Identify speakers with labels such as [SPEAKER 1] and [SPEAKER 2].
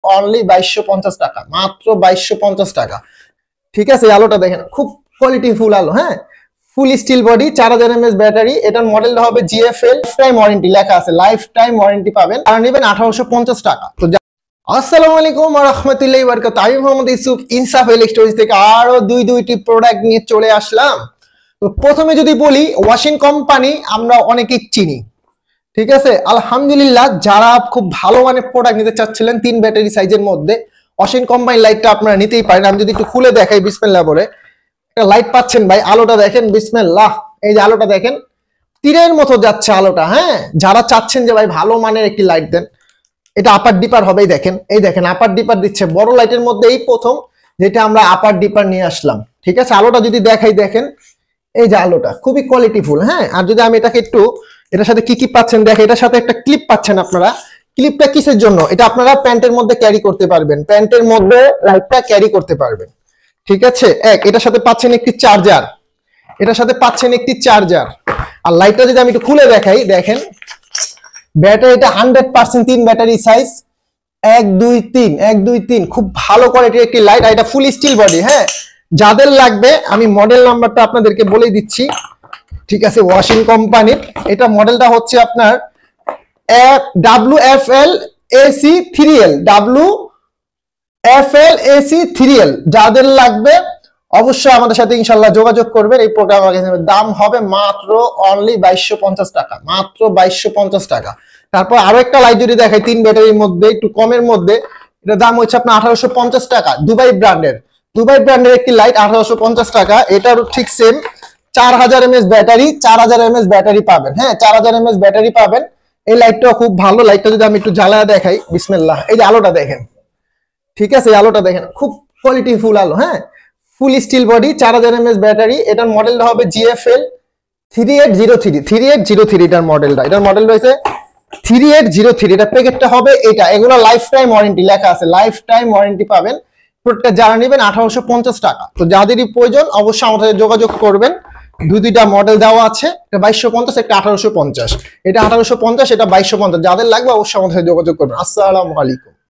[SPEAKER 1] Only 2250 টাকা, মাত্র 2250 টাকা। ঠিক আছে, এই আলোটা দেখেন খুব কোয়ালিটি ফুল আলো। হ্যাঁ, ফুল স্টিল বডি, 4000 mAh ব্যাটারি। এটার মডেলটা হবে GFL, লাইফ টাইম ওয়ারেন্টি লেখা আছে, লাইফ টাইম ওয়ারেন্টি পাবেন। আর নেবেন 1850 টাকা। তো আসসালামু আলাইকুম ওয়া রাহমাতুল্লাহি ওয়া বারাকাতুহু। আমি মোহাম্মদ ইউসুফ, ইনসাফ ইলেকট্রনিক্স থেকে আরো দুইটি প্রোডাক্ট নিয়ে চলে আসলাম। তো প্রথমে যদি বলি, ওয়াশিং কোম্পানি আমরা অনেকেই চিনি, ঠিক আছে। আলহামদুলিল্লাহ, যারা খুব ভালো মানের প্রোডাক্ট নিতে চাচ্ছিলেন 3 ব্যাটারি সাইজের মধ্যে, ওয়াশিং কোম্পানির লাইটটা আপনারা নিতেই পারেন। আমি যদি একটু খুলে দেখাই, বিসমিল্লাহ বলে একটা লাইট পাচ্ছেন ভাই। আলোটা দেখেন, বিসমিল্লাহ, এই যে আলোটা দেখেন, তীরের মতো যাচ্ছে আলোটা। হ্যাঁ, যারা চাচ্ছেন যে ভাই ভালো মানের একটি লাইট দেন, এটা আপার ডিপার হবে। এই দেখেন আপার ডিপার দিচ্ছে। বড় লাইটের মধ্যে এই প্রথম যেটা আমরা আপার ডিপার নিয়ে আসলাম, ঠিক আছে। আলোটা যদি দেখাই, দেখেন এই যে আলোটা খুবই কোয়ালিটিফুল। হ্যাঁ, আর যদি আমি এটাকে একটু, এটার সাথে কি পাচ্ছেন দেখেন, এটার সাথে একটা ক্লিপ পাচ্ছেন আপনারা। ক্লিপটা কিসের জন্য? এটা আপনারা প্যান্টের মধ্যে ক্যারি করতে পারবেন, প্যান্টের মধ্যে লাইটটা ক্যারি করতে পারবেন, ঠিক আছে। এটার সাথে পাচ্ছেন একটি চার্জার, এটার সাথে পাচ্ছেন একটি চার্জার। আর লাইটটা যদি আমি একটু খুলে দেখাই, দেখেন ব্যাটারি, এটা 100% 3 ব্যাটারি সাইজ, 1 2 3 খুব ভালো কোয়ালিটির একটি লাইট। আর এটা ফুল স্টিল বডি। হ্যাঁ, যাদের লাগবে আমি মডেল নাম্বারটা আপনাদেরকে বলে দিচ্ছি, ঠিক আছে। ওয়াশিং কোম্পানির এটা মডেলটা হচ্ছে আপনার WFL AC 3L, WFL AC 3L। যাদের লাগবে অবশ্যই আমাদের সাথে ইনশাআল্লাহ যোগাযোগ করবেন। এই প্রোগ্রামের দাম হবে মাত্র অনলি 2250 টাকা, মাত্র 2250 টাকা। তারপর আরো একটা লাইট যদি দেখাই 3 ব্যাটারির মধ্যে, একটু কমের মধ্যে, এটার দাম হচ্ছে আপনার 1850 টাকা। দুবাই ব্র্যান্ডের একটি লাইট, 1850 টাকা। এটারও ঠিক same 4000 mAh battery, 4000 mAh battery পাবেন। হ্যাঁ, 4000 mAh ব্যাটারি পাবেন। এই লাইটটাও খুব ভালো। লাইটটা যদি আমি একটু জ্বালায় দেখাই, বিসমিল্লাহ, এই যে আলোটা দেখেন, ঠিক আছে। এই আলোটা দেখেন খুব কোয়ালিটি ফুল আলো। হ্যাঁ, ফুল স্টিল বডি, 4000 mAh ব্যাটারি। এটার মডেলটা হবে GFL 3803। এটার মডেল রয়েছে 3803। এটা প্যাকেটটা হবে এটা। এগুলো লাইফ টাইম ওয়ারেন্টি লেখা আছে, লাইফ টাইম ওয়ারেন্টি পাবেন। প্রত্যেকটা যারা নেবেন 1850 টাকা। তো যাদেরই প্রয়োজন অবশ্যই আমাদের সাথে যোগাযোগ করবেন। দুইটা মডেল দেওয়া আছে, এটা 2250, একটা 1850। এটা 1850, এটা 2250। যাদের লাগবে অবশ্যই আমাদের সাথে যোগাযোগ করবেন। আসসালামু আলাইকুম।